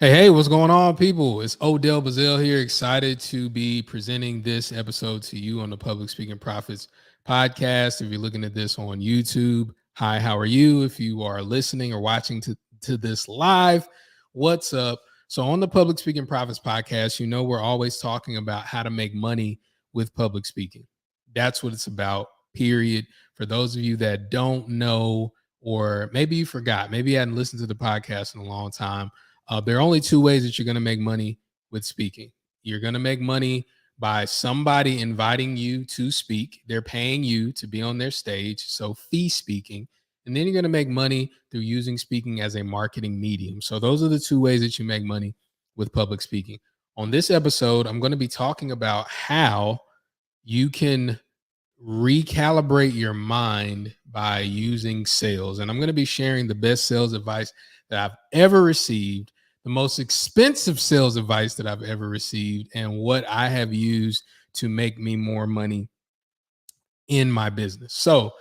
Hey, what's going on, people? It's Odell Bazell here, excited to be presenting this episode to you on the Public Speaking Profits podcast. If you're looking at this on YouTube, hi, how are you? If you are listening or watching to this live, what's up? So, on the Public Speaking Profits podcast, you know, we're always talking about how to make money with public speaking. That's what it's about, period. For those of you that don't know, or maybe you forgot, maybe you hadn't listened to the podcast in a long time. There are only two ways that you're going to make money with speaking. You're going to make money by somebody inviting you to speak. They're paying you to be on their stage, so fee speaking. And then you're going to make money through using speaking as a marketing medium. So those are the two ways that you make money with public speaking. On this episode, I'm going to be talking about how you can recalibrate your mind by using sales. And I'm going to be sharing the best sales advice that I've ever received, the most expensive sales advice that I've ever received, and what I have used to make me more money in my business. So,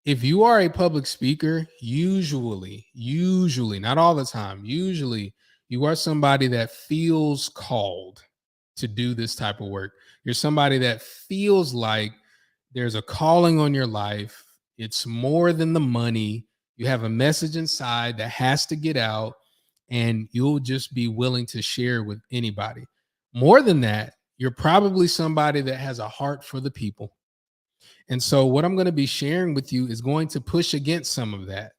if you are a public speaker, usually, not all the time, usually you are somebody that feels called to do this type of work. You're somebody that feels like there's a calling on your life. It's more than the money. You have a message inside that has to get out, and you'll just be willing to share with anybody. More than that, you're probably somebody that has a heart for the people. And so, what I'm going to be sharing with you is going to push against some of that,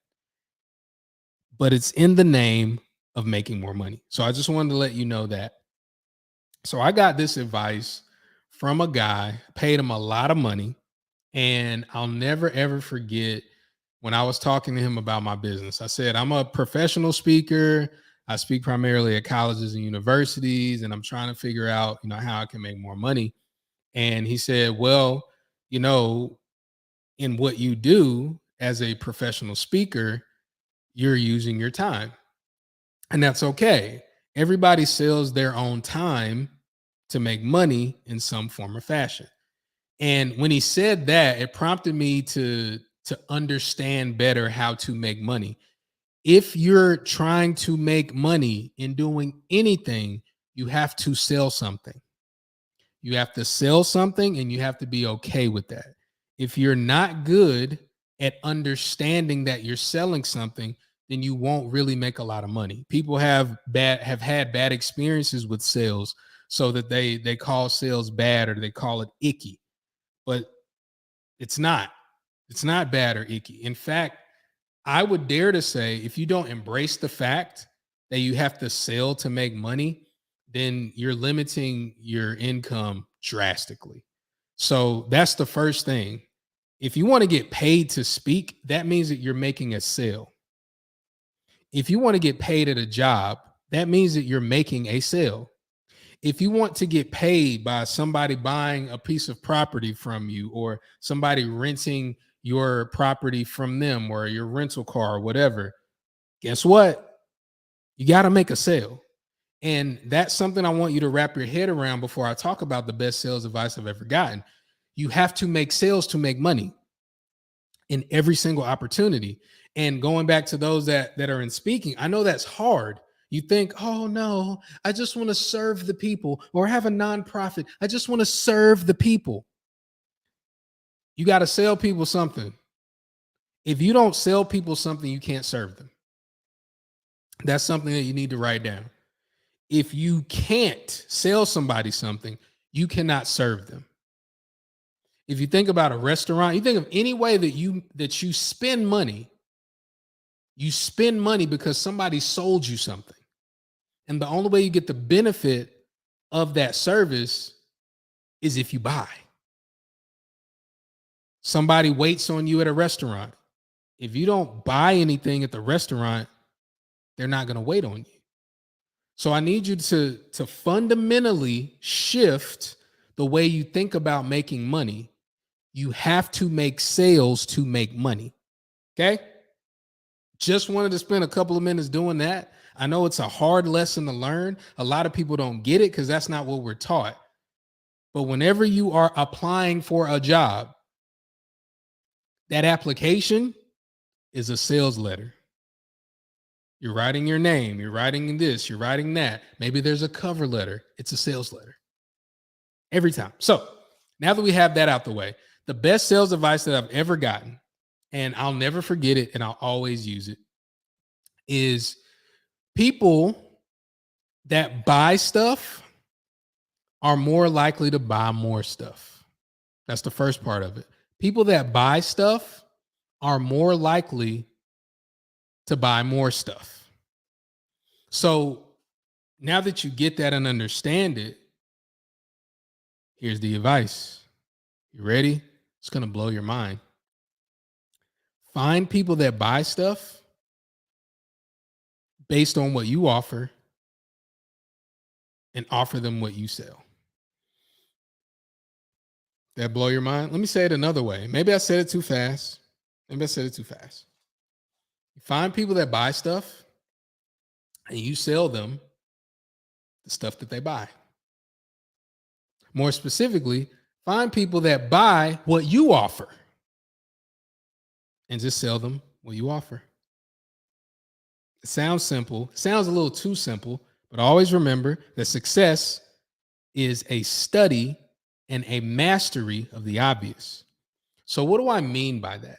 but it's in the name of making more money. So, I just wanted to let you know that. So, I got this advice from a guy, paid him a lot of money, and I'll never ever forget when I was talking to him about my business. I said, I'm a professional speaker. I speak primarily at colleges and universities, and I'm trying to figure out, how I can make more money. And he said, well, you know, in what you do as a professional speaker, you're using your time. And that's okay. Everybody sells their own time to make money in some form or fashion. And when he said that, it prompted me to understand better how to make money. If you're trying to make money in doing anything, you have to sell something. You have to sell something and you have to be okay with that. If you're not good at understanding that you're selling something, then you won't really make a lot of money. People have had bad experiences with sales, so that they call sales bad, or they call it icky. But it's not. It's not bad or icky. In fact, I would dare to say, if you don't embrace the fact that you have to sell to make money, then you're limiting your income drastically. So that's the first thing. If you want to get paid to speak, that means that you're making a sale. If you want to get paid at a job, that means that you're making a sale. If you want to get paid by somebody buying a piece of property from you, or somebody renting your property from them, or your rental car or whatever, guess what? You got to make a sale. And that's something I want you to wrap your head around before I talk about the best sales advice I've ever gotten. You have to make sales to make money in every single opportunity. And going back to those that are in speaking, I know that's hard. You think, oh no, I just want to serve the people, or have a nonprofit. I just want to serve the people. You got to sell people something. If you don't sell people something, you can't serve them. That's something that you need to write down. If you can't sell somebody something, you cannot serve them. If you think about a restaurant, you think of any way that you spend money. You spend money because somebody sold you something. And the only way you get the benefit of that service is if you buy. Somebody waits on you at a restaurant. If you don't buy anything at the restaurant, they're not going to wait on you. So I need you to fundamentally shift the way you think about making money. You have to make sales to make money. Okay? Just wanted to spend a couple of minutes doing that. I know it's a hard lesson to learn. A lot of people don't get it because that's not what we're taught. But whenever you are applying for a job, that application is a sales letter. You're writing your name, you're writing this, you're writing that. Maybe there's a cover letter. It's a sales letter every time. So now that we have that out the way, the best sales advice that I've ever gotten, and I'll never forget it and I'll always use it, is people that buy stuff are more likely to buy more stuff. That's the first part of it. People that buy stuff are more likely to buy more stuff. So now that you get that and understand it, here's the advice. You ready? It's going to blow your mind. Find people that buy stuff based on what you offer and offer them what you sell. That blow your mind? Let me say it another way. Maybe I said it too fast. Find people that buy stuff and you sell them the stuff that they buy. More specifically, find people that buy what you offer and just sell them what you offer. It sounds simple. It sounds a little too simple, but always remember that success is a study and a mastery of the obvious. So what do I mean by that?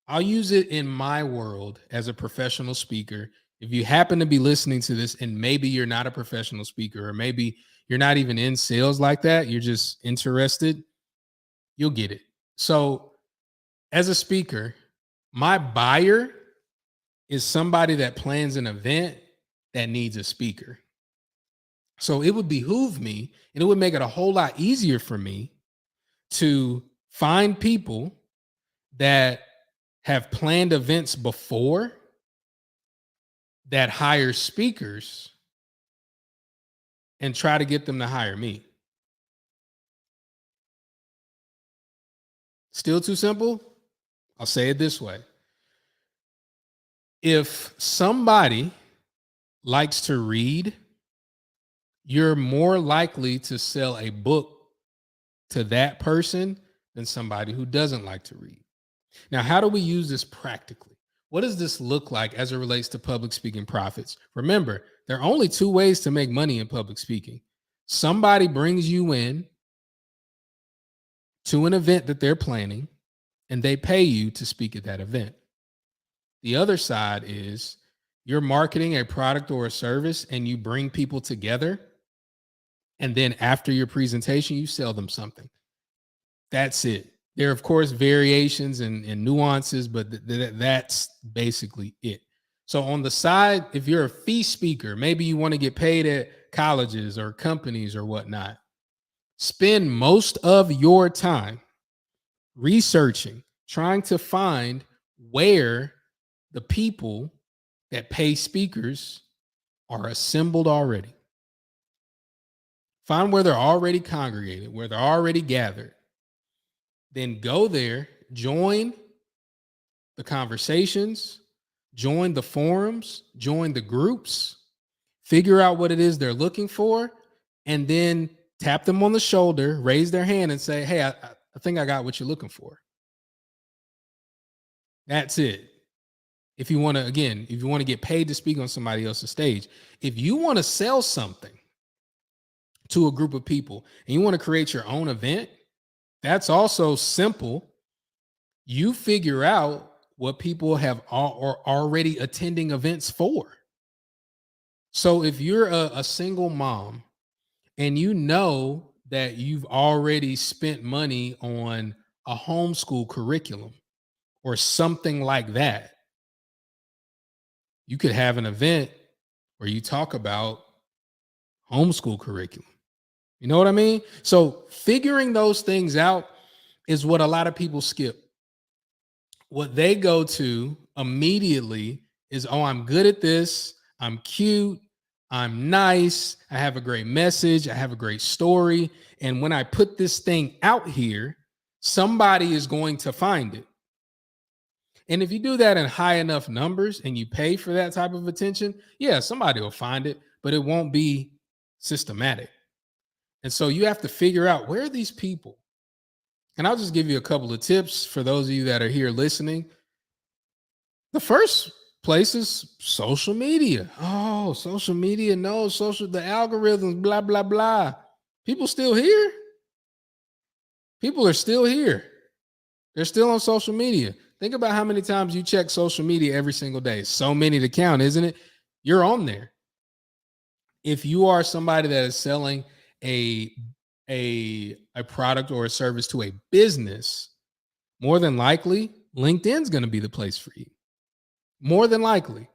I'll use it in my world as a professional speaker. If you happen to be listening to this and maybe you're not a professional speaker, or maybe you're not even in sales like that, you're just interested, you'll get it. So as a speaker, my buyer is somebody that plans an event that needs a speaker. So it would behoove me, and it would make it a whole lot easier for me to find people that have planned events before, that hire speakers, and try to get them to hire me. Still too simple? I'll say it this way. If somebody likes to read, you're more likely to sell a book to that person than somebody who doesn't like to read. Now, how do we use this practically? What does this look like as it relates to public speaking profits? Remember, there are only two ways to make money in public speaking. Somebody brings you in to an event that they're planning, and they pay you to speak at that event. The other side is you're marketing a product or a service, and you bring people together, and then after your presentation, you sell them something. That's it. There are, of course, variations and nuances, but that's basically it. So on the side, if you're a fee speaker, maybe you want to get paid at colleges or companies or whatnot, spend most of your time researching, trying to find where the people that pay speakers are assembled already. Find where they're already congregated, where they're already gathered. Then go there, join the conversations, join the forums, join the groups, figure out what it is they're looking for, and then tap them on the shoulder, raise their hand and say, hey, I think I got what you're looking for. That's it. If you want to get paid to speak on somebody else's stage, if you want to sell something to a group of people and you want to create your own event, that's also simple. You figure out what people are already attending events for. So if you're a single mom and you know that you've already spent money on a homeschool curriculum or something like that, you could have an event where you talk about homeschool curriculum. You know what I mean? So figuring those things out is what a lot of people skip. What they go to immediately is, oh, I'm good at this. I'm cute. I'm nice. I have a great message. I have a great story. And when I put this thing out here, somebody is going to find it. And if you do that in high enough numbers and you pay for that type of attention, yeah, somebody will find it, but it won't be systematic. And so you have to figure out, where are these people? And I'll just give you a couple of tips for those of you that are here listening. The first places, social media. Oh, social media, no, the algorithms, blah, blah, blah. People still here. People are still here. They're still on social media. Think about how many times you check social media every single day. So many to count, isn't it? You're on there. If you are somebody that is selling a product or a service to a business, more than likely, LinkedIn's going to be the place for you. More than likely.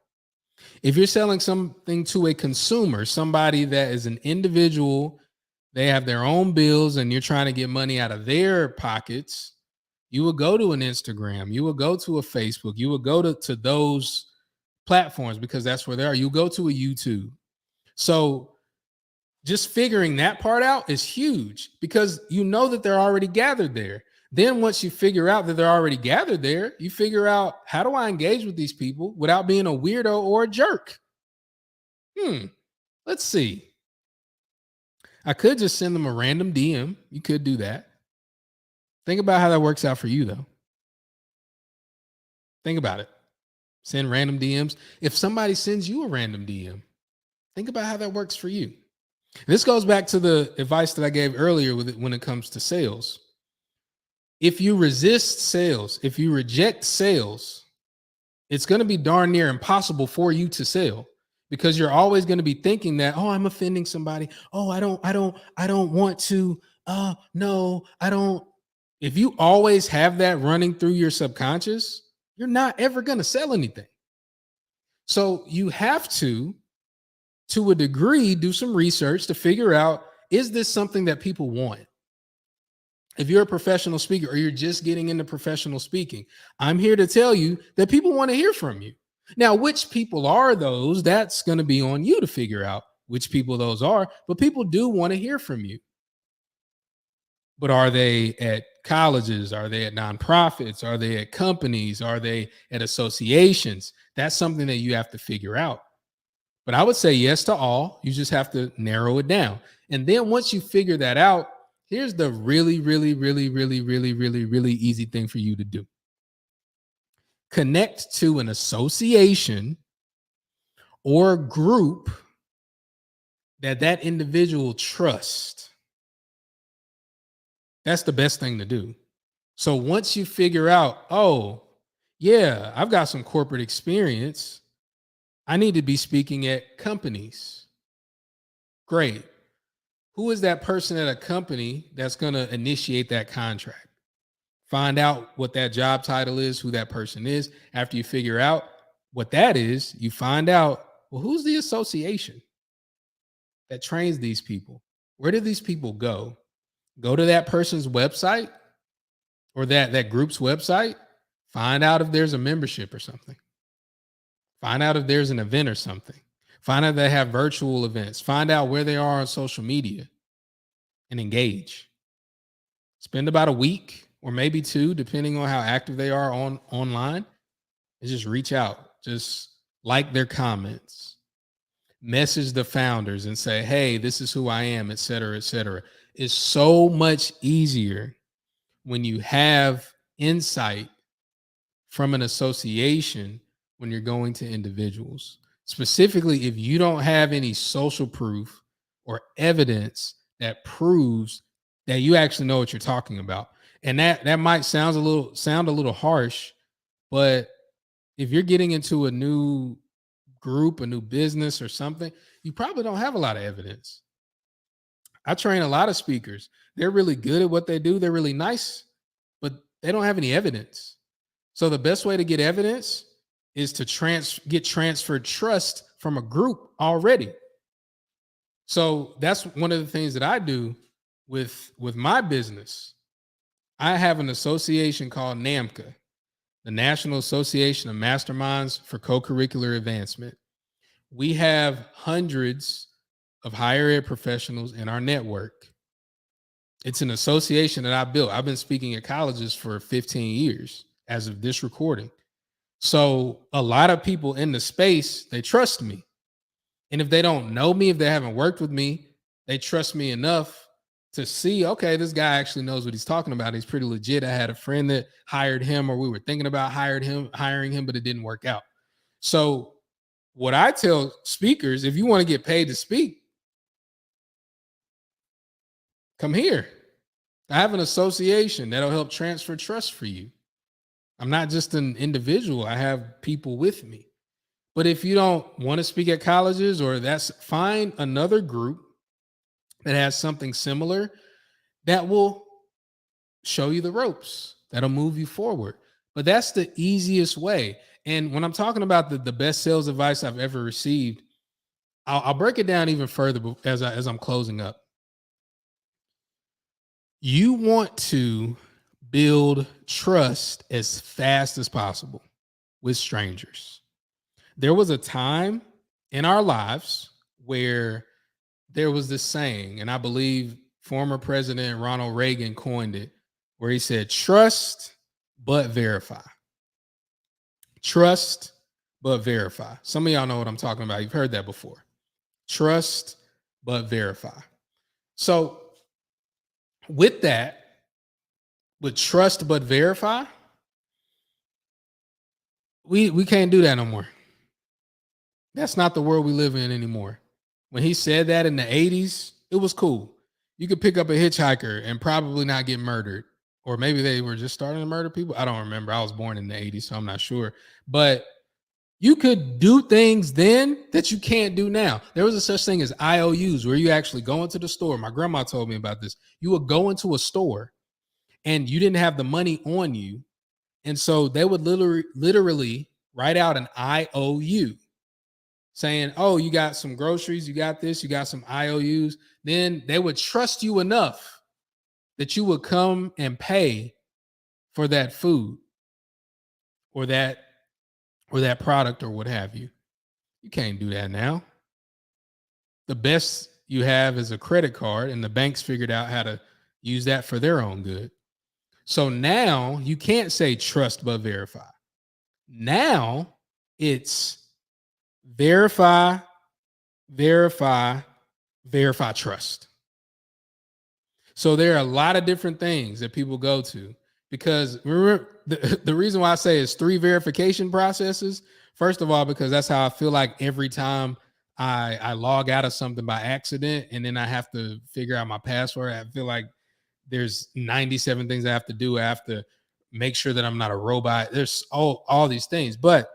If you're selling something to a consumer, somebody that is an individual, they have their own bills and you're trying to get money out of their pockets, you will go to an Instagram, you will go to a Facebook, you will go to those platforms because that's where they are. You go to a YouTube. So just figuring that part out is huge because you know that they're already gathered there. Then once you figure out that they're already gathered there, you figure out, how do I engage with these people without being a weirdo or a jerk? Let's see. I could just send them a random DM. You could do that. Think about how that works out for you, though. Think about it. Send random DMs. If somebody sends you a random DM, think about how that works for you. This goes back to the advice that I gave earlier when it comes to sales. If you resist sales, if you reject sales, it's going to be darn near impossible for you to sell because you're always going to be thinking that, oh, I'm offending somebody. Oh, I don't want to. No, I don't. If you always have that running through your subconscious, you're not ever going to sell anything. So you have to a degree, do some research to figure out, is this something that people want? If you're a professional speaker or you're just getting into professional speaking, I'm here to tell you that people want to hear from you. Now, which people are those? That's going to be on you to figure out which people those are, but people do want to hear from you. But are they at colleges? Are they at nonprofits? Are they at companies? Are they at associations? That's something that you have to figure out. But I would say yes to all. You just have to narrow it down. And then once you figure that out, here's the really, really, really, really, really, really, really easy thing for you to do. Connect to an association or group that individual trusts. That's the best thing to do. So once you figure out, oh, yeah, I've got some corporate experience, I need to be speaking at companies. Great. Who is that person at a company that's going to initiate that contract? Find out what that job title is, who that person is. After you figure out what that is, you find out, well, who's the association that trains these people? Where do these people go? Go to that person's website or that group's website. Find out if there's a membership or something. Find out if there's an event or something. Find out if they have virtual events. Find out where they are on social media and engage. Spend about a week or maybe 2, depending on how active they are online, and just reach out. Just like their comments. Message the founders and say, hey, this is who I am, et cetera, et cetera. It's so much easier when you have insight from an association when you're going to individuals. Specifically, if you don't have any social proof or evidence that proves that you actually know what you're talking about. And that might sound a little harsh, but if you're getting into a new group, a new business or something, you probably don't have a lot of evidence. I train a lot of speakers. They're really good at what they do. They're really nice, but they don't have any evidence. So the best way to get evidence is to get transferred trust from a group already. So that's one of the things that I do with my business. I have an association called NAMCA, the National Association of Masterminds for Co-Curricular Advancement. We have hundreds of higher ed professionals in our network. It's an association that I built. I've been speaking at colleges for 15 years as of this recording. So a lot of people in the space, they trust me. And if they don't know me, if they haven't worked with me, they trust me enough to see, okay, this guy actually knows what he's talking about. He's pretty legit. I had a friend that hired him, or we were thinking about hiring him, but it didn't work out. So what I tell speakers, if you want to get paid to speak, come here. I have an association that'll help transfer trust for you. I'm not just an individual. I have people with me. But if you don't want to speak at colleges, or that's find another group that has something similar that will show you the ropes, that'll move you forward. But that's the easiest way. And when I'm talking about the best sales advice I've ever received, I'll break it down even further as I'm closing up. You want to build trust as fast as possible with strangers. There was a time in our lives where there was this saying, and I believe former President Ronald Reagan coined it, where he said, trust but verify. Trust but verify. Some of y'all know what I'm talking about. You've heard that before. Trust but verify. So with that, with trust but verify, we can't do that no more. That's not the world we live in anymore. When he said that in the 80s, it was cool. You could pick up a hitchhiker and probably not get murdered. Or maybe they were just starting to murder people. I don't remember. I was born in the 80s, so I'm not sure. But you could do things then that you can't do now. There was a such thing as IOUs, where you actually go into the store. My grandma told me about this. You would go into a store and you didn't have the money on you. And so they would literally write out an IOU saying, oh, you got some groceries, you got this, you got some IOUs. Then they would trust you enough that you would come and pay for that food or that product or what have you. You can't do that now. The best you have is a credit card, and the banks figured out how to use that for their own good. So now you can't say trust but verify. Now it's verify, trust. So there are a lot of different things that people go to, because remember, the reason why I say it's 3 verification processes. First of all, because that's how I feel like every time I log out of something by accident and then I have to figure out my password, I feel like there's 97 things I have to do. I have to make sure that I'm not a robot. There's all these things, but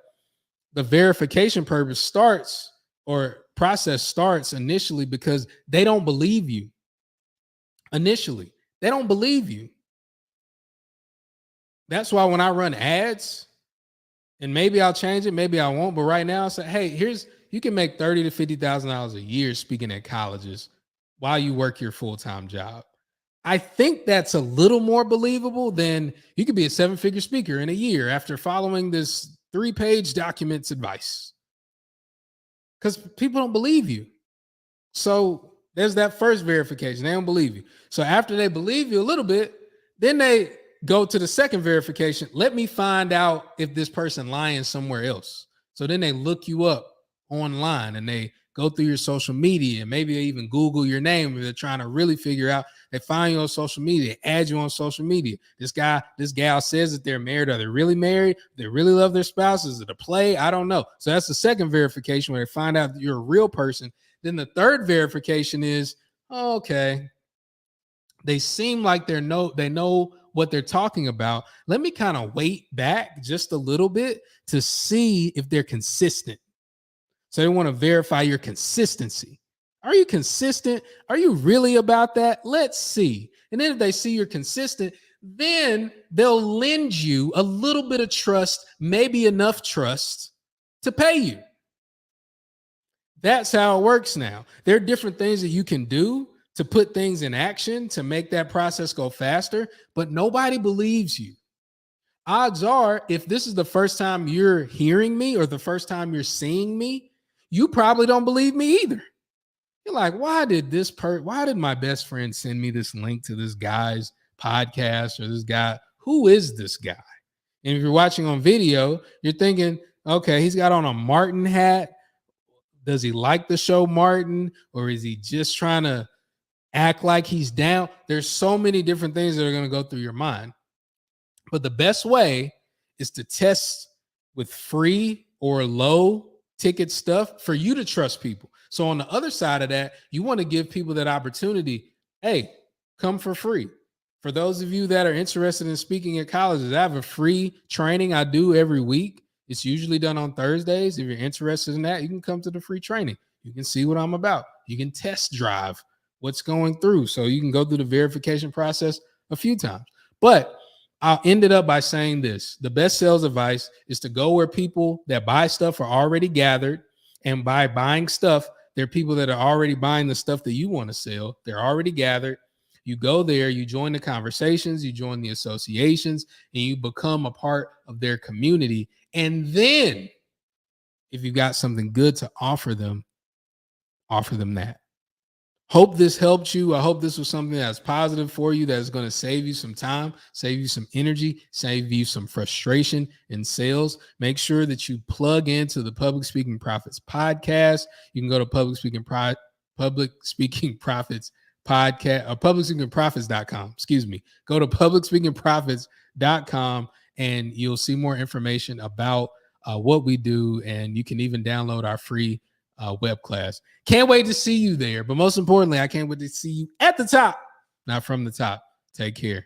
the verification process starts initially because they don't believe you. Initially, they don't believe you. That's why when I run ads, and maybe I'll change it, maybe I won't, but right now I say, hey, you can make $30,000 to $50,000 a year speaking at colleges while you work your full-time job. I think that's a little more believable than you could be a 7-figure speaker in a year after following this 3-page documents advice, because people don't believe you. So there's that first verification. They don't believe you. So after they believe you a little bit, then they go to the second verification. Let me find out if this person lying somewhere else. So then they look you up online and they go through your social media, and maybe they even Google your name if they're trying to really figure out. They find you on social media, add you on social media. This gal says that they're married. Are they really married? They really love their spouse? Is it a play? I don't know. So that's the second verification, where they find out that you're a real person. Then the third verification is, okay, they seem like they know what they're talking about. Let me kind of wait back just a little bit to see if they're consistent. So they want to verify your consistency. Are you consistent? Are you really about that? Let's see. And then if they see you're consistent, then they'll lend you a little bit of trust, maybe enough trust to pay you. That's how it works now. There are different things that you can do to put things in action to make that process go faster, but nobody believes you. Odds are, if this is the first time you're hearing me or the first time you're seeing me, you probably don't believe me either. You're like, why did my best friend send me this link to this guy's podcast, or this guy? Who is this guy? And if you're watching on video, you're thinking, okay, he's got on a Martin hat. Does he like the show Martin, or is he just trying to act like he's down? There's so many different things that are going to go through your mind. But the best way is to test with free or low ticket stuff for you to trust people. So on the other side of that, you want to give people that opportunity. Hey, come for free. For those of you that are interested in speaking at colleges, I have a free training I do every week. It's usually done on Thursdays. If you're interested in that, you can come to the free training. You can see what I'm about. You can test drive what's going through. So you can go through the verification process a few times. But I ended up by saying this: the best sales advice is to go where people that buy stuff are already gathered. And by buying stuff, there are people that are already buying the stuff that you want to sell. They're already gathered. You go there, you join the conversations, you join the associations, and you become a part of their community. And then if you got something good to offer them that. Hope this helped you. I hope this was something that's positive for you, that's going to save you some time, save you some energy, save you some frustration in sales. Make sure that you plug into the Public Speaking Profits podcast. You can go to Public Speaking Profits podcast or publicspeakingprofits.com. Excuse me. Go to publicspeakingprofits.com and you'll see more information about what we do. And you can even download our free web class. Can't wait to see you there. But most importantly, I can't wait to see you at the top, not from the top. Take care.